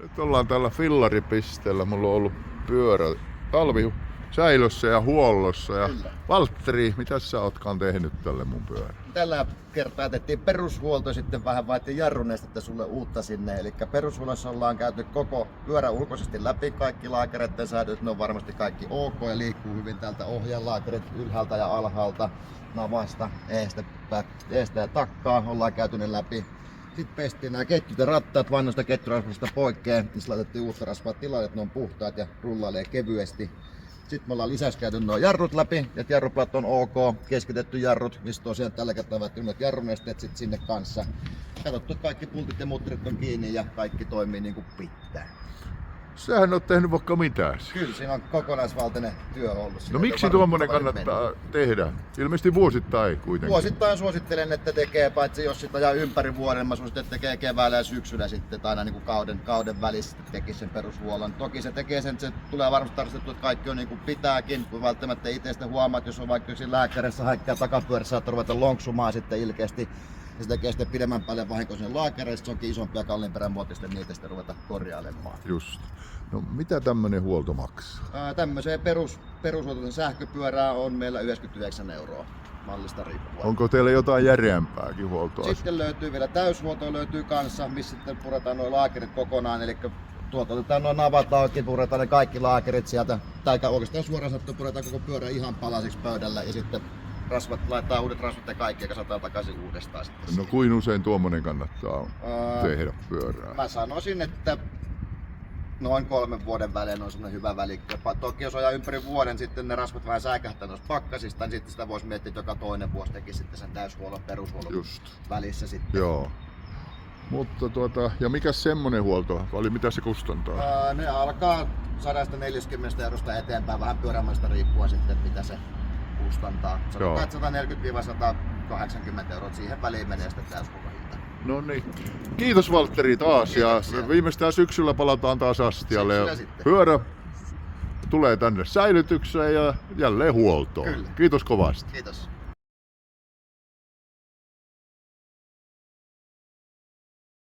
Nyt ollaan täällä fillaripisteellä. Mulla on ollut pyörä talvi säilössä ja huollossa. Ja Kyllä. Valtteri, mitä sä ootkaan tehnyt tälle mun pyörä? Tällä kertaa tehtiin perushuolto, sitten vähän vaihtiin jarrunestettä sulle uutta sinne. Eli perushuollossa ollaan käyty koko pyörä ulkoisesti läpi, kaikki laakereiden säädöt, ne on varmasti kaikki ok ja liikkuu hyvin täältä ohjelaakerit ylhäältä ja alhaalta, navasta, eestä ja takkaa, ollaan käyty ne läpi. Sitten pestiin nämä ketjut ja rattaat vannoista ketjurasvasta poikkeen, niin laitettiin uutta rasvaa tilalle, että ne on puhtaat ja rullailee kevyesti. Sitten me ollaan lisäksi käyty nuo jarrut läpi, että jarruplat on ok, keskitetty jarrut, mistä tosiaan tällä kertaa välttämättä jarrunesteet sit sinne kanssa. Katsottu, että kaikki pultit ja mutterit on kiinni ja kaikki toimii niin kuin pitää. Sähän oot tehnyt vaikka mitään. Kyllä, siinä on kokonaisvaltainen työ ollut. No miksi tuommoinen kannattaa tehdä? Ilmeisesti vuosittain kuitenkin. Vuosittain suosittelen, että tekee, paitsi jos sitä ajaa ympäri vuoden, mä suosittelen, että tekee keväällä ja syksyllä sitten, tai aina niin kuin kauden välissä tekisi sen perushuollon. Toki se tekee sen, että se tulee varmasti tarkastettu, että kaikki on niin kuin pitääkin, kun välttämättä itse sitä huomaat, jos on vaikka lääkärissä häikkää takapyörässä, saattaa ruveta lonksumaan sitten ilkeästi. Ja se tekee sitten pidemmän paljon vahinkoa sinne laakereissa, se onkin isompi ja kalliimpi remontti, sitten niitä sitten ruveta korjailemaan. Just. No mitä tämmönen huolto maksaa? Tämmöiseen perushuoltoisen sähköpyörää on meillä 99 € mallista riippuen. Onko teillä jotain järeämpääkin huoltoa? Sitten löytyy vielä täyshuolto löytyy kanssa, missä sitten puretaan nuo laakerit kokonaan. Eli tuolta otetaan nuo navat auki, puretaan ne kaikki laakerit sieltä. Tai oikeastaan suoraan sanottuna puretaan koko pyörä ihan palasiksi pöydällä ja sitten laittaa uudet rasvat ja kaikki ja kasataan takaisin uudestaan. Sitten No kuin usein tuommoinen kannattaa tehdä pyörää? Mä sanoisin, että noin 3 vuoden välein on semmoinen hyvä väli. Toki jos ajaa ympäri vuoden, sitten ne rasvat vähän säikähtää noista pakkasista, niin sitten sitä voisi miettiä, että joka toinen vuosi teki sitten sen täyshuollon, perushuollon Just. välissä sitten. Joo. Mutta ja mikä semmonen huolto? Oli mitä se kustantaa? Ne alkaa 140 € eteenpäin, vähän pyörämästä riippuen sitten, että mitä se kustantaa. Sanotaan, että 140-180 €, siihen väliin menee sitten täyshuollon hinta. No niin. Kiitos Valtteri taas. Kiitoksia. Ja viimeistään syksyllä palataan taas astialle. Syksyllä Ja sitten. pyörä tulee tänne säilytykseen ja jälleen huoltoon. Kyllä. Kiitos kovasti. Kiitos.